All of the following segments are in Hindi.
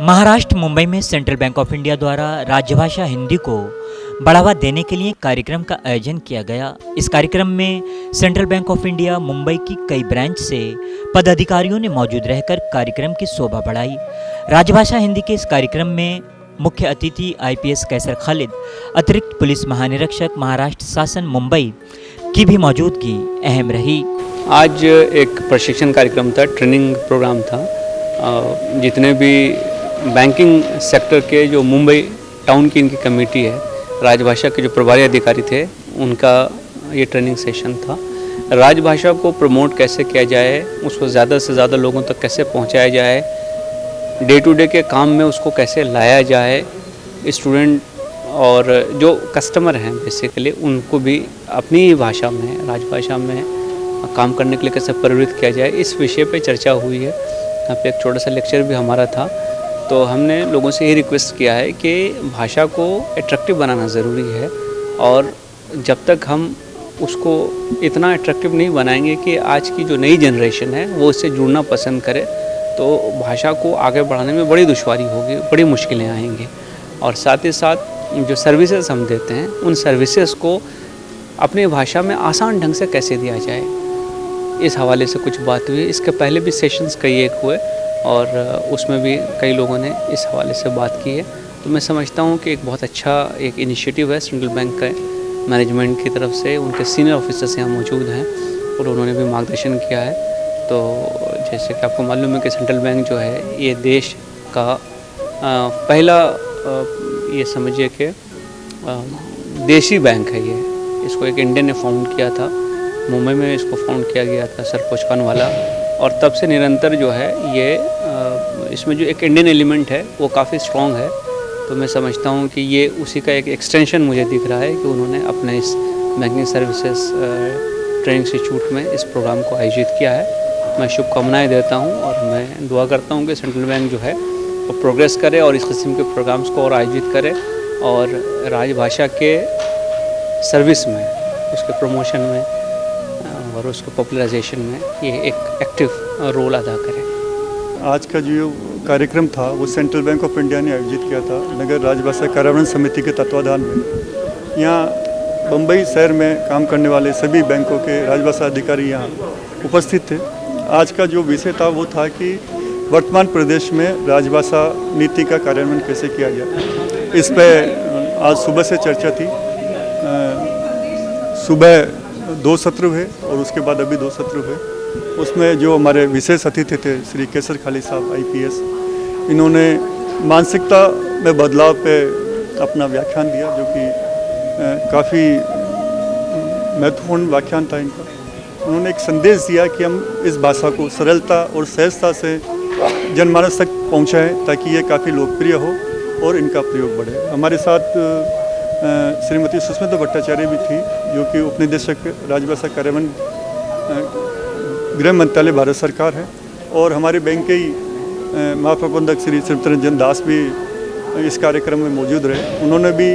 महाराष्ट्र मुंबई में सेंट्रल बैंक ऑफ इंडिया द्वारा राजभाषा हिंदी को बढ़ावा देने के लिए कार्यक्रम का आयोजन किया गया। इस कार्यक्रम में central bank of India Mumbai की कई ब्रांच से पदाधिकारियों ने मौजूद रहकर कार्यक्रम की शोभा बढ़ाई। राजभाषा हिंदी के इस कार्यक्रम में मुख्य अतिथि IPS कैसर खालिद, अतिरिक्त पुलिस महानिरीक्षक महाराष्ट्र शासन मुंबई की भी मौजूदगी अहम रही। आज एक प्रशिक्षण कार्यक्रम था, ट्रेनिंग प्रोग्राम था। जितने भी बैंकिंग सेक्टर के जो मुंबई टाउन की इनकी कमेटी है, राजभाषा के जो प्रभारी अधिकारी थे, उनका ये ट्रेनिंग सेशन था। राजभाषा को प्रमोट कैसे किया जाए, उसको ज़्यादा से ज़्यादा लोगों तक कैसे पहुंचाया जाए, डे टू डे के काम में उसको कैसे लाया जाए, स्टूडेंट और जो कस्टमर हैं बेसिकली उनको भी अपनी ही भाषा में, राजभाषा में काम करने के लिए कैसे प्रवृत्त किया जाए, इस विषय पे चर्चा हुई है। यहाँ पे एक छोटा सा लेक्चर भी हमारा था। तो हमने लोगों से ये रिक्वेस्ट किया है कि भाषा को एट्रैक्टिव बनाना ज़रूरी है, और जब तक हम उसको इतना एट्रैक्टिव नहीं बनाएंगे कि आज की जो नई जनरेशन है वो इससे जुड़ना पसंद करे, तो भाषा को आगे बढ़ाने में बड़ी दुश्वारी होगी, बड़ी मुश्किलें आएंगी। और साथ ही साथ जो सर्विसेज हम देते हैं, उन सर्विसेज को अपनी भाषा में आसान ढंग से कैसे दिया जाए, इस हवाले से कुछ बात हुई। इसके पहले भी सेशंस कई एक हुए और उसमें भी कई लोगों ने इस हवाले से बात की है। तो मैं समझता हूँ कि एक बहुत अच्छा एक इनिशिएटिव है सेंट्रल बैंक का मैनेजमेंट की तरफ से। उनके सीनियर ऑफिसर्स यहाँ मौजूद हैं और उन्होंने भी मार्गदर्शन किया है। तो जैसे कि आपको मालूम है कि सेंट्रल बैंक जो है ये देश का पहला ये समझिए कि देशी बैंक है। ये इसको एक इंडियन ने फाउंड किया था, मुंबई में इसको फाउंड किया गया था सर पोचकानवाला, और तब से निरंतर जो है ये इसमें जो एक इंडियन एलिमेंट है वो काफ़ी स्ट्रॉन्ग है। तो मैं समझता हूँ कि ये उसी का एक एक्सटेंशन मुझे दिख रहा है कि उन्होंने अपने इस बैंकिंग सर्विसेज ट्रेनिंग इंस्टीट्यूट में इस प्रोग्राम को आयोजित किया है। मैं शुभकामनाएं देता हूँ और मैं दुआ करता हूँ कि सेंट्रल बैंक जो है वो प्रोग्रेस करे और इस किस्म के प्रोग्राम्स को और आयोजित करे, और राजभाषा के सर्विस में, उसके प्रमोशन में और उसके पॉपुलराइजेशन में ये एक एक्टिव रोल अदा करे। आज का जो कार्यक्रम था वो सेंट्रल बैंक ऑफ इंडिया ने आयोजित किया था नगर राजभाषा कार्यान्वयन समिति के तत्वाधान में। यहाँ बम्बई शहर में काम करने वाले सभी बैंकों के राजभाषा अधिकारी यहाँ उपस्थित थे। आज का जो विषय था वो था कि वर्तमान प्रदेश में राजभाषा नीति का कार्यान्वयन कैसे किया जाए। इस पर आज सुबह से चर्चा थी। सुबह 2 सत्र हुए और उसके बाद अभी 2 सत्र हुए। उसमें जो हमारे विशेष अतिथि थे श्री कैसर खालिद साहब IPS, इन्होंने मानसिकता में बदलाव पे अपना व्याख्यान दिया, जो कि काफ़ी महत्वपूर्ण व्याख्यान था इनका। उन्होंने एक संदेश दिया कि हम इस भाषा को सरलता और सहजता से जनमानस तक पहुँचाएँ ताकि ये काफ़ी लोकप्रिय हो और इनका प्रयोग बढ़े। हमारे साथ श्रीमती सुष्मिता भट्टाचार्य भी थी, जो कि उपनिदेशक राजभाषा कार्यान्वयन गृह मंत्रालय भारत सरकार है, और हमारे बैंक के ही महाप्रबंधक श्री श्रीरंजन दास भी इस कार्यक्रम में मौजूद रहे। उन्होंने भी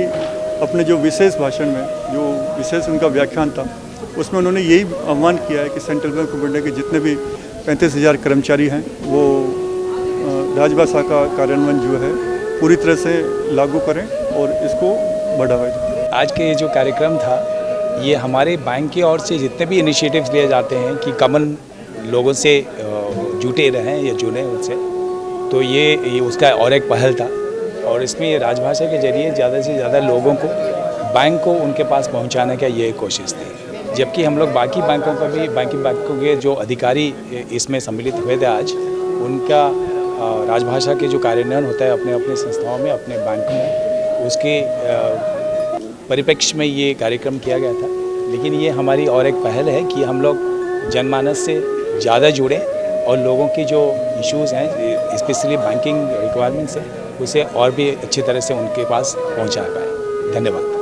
अपने जो विशेष भाषण में, जो विशेष उनका व्याख्यान था, उसमें उन्होंने यही आह्वान किया है कि सेंट्रल बैंक ऑफ इंडिया के जितने भी 35,000 कर्मचारी हैं वो राजभाषा का कार्यान्वयन जो है पूरी तरह से लागू करें और इसको बढ़ावा दें। आज के जो कार्यक्रम था ये हमारे बैंक की ओर से जितने भी इनिशिएटिव्स लिए जाते हैं कि कॉमन लोगों से जुटे रहें या जुड़ें उनसे, तो ये उसका और एक पहल था। और इसमें ये राजभाषा के जरिए ज़्यादा से ज़्यादा लोगों को, बैंक को उनके पास पहुंचाने का ये कोशिश थी। जबकि हम लोग बाकी बैंकों का भी, बैंकिंग बैंकों के जो अधिकारी इसमें सम्मिलित हुए थे आज, उनका राजभाषा के जो कार्यान्वयन होता है अपने अपने संस्थाओं में, अपने बैंक में, उसके परिप्रेक्ष्य में ये कार्यक्रम किया गया था। लेकिन ये हमारी और एक पहल है कि हम लोग जनमानस से ज़्यादा जुड़ें और लोगों की जो इश्यूज़ हैं, स्पेशली बैंकिंग रिक्वायरमेंट्स है, उसे और भी अच्छी तरह से उनके पास पहुंचा पाएँ। धन्यवाद।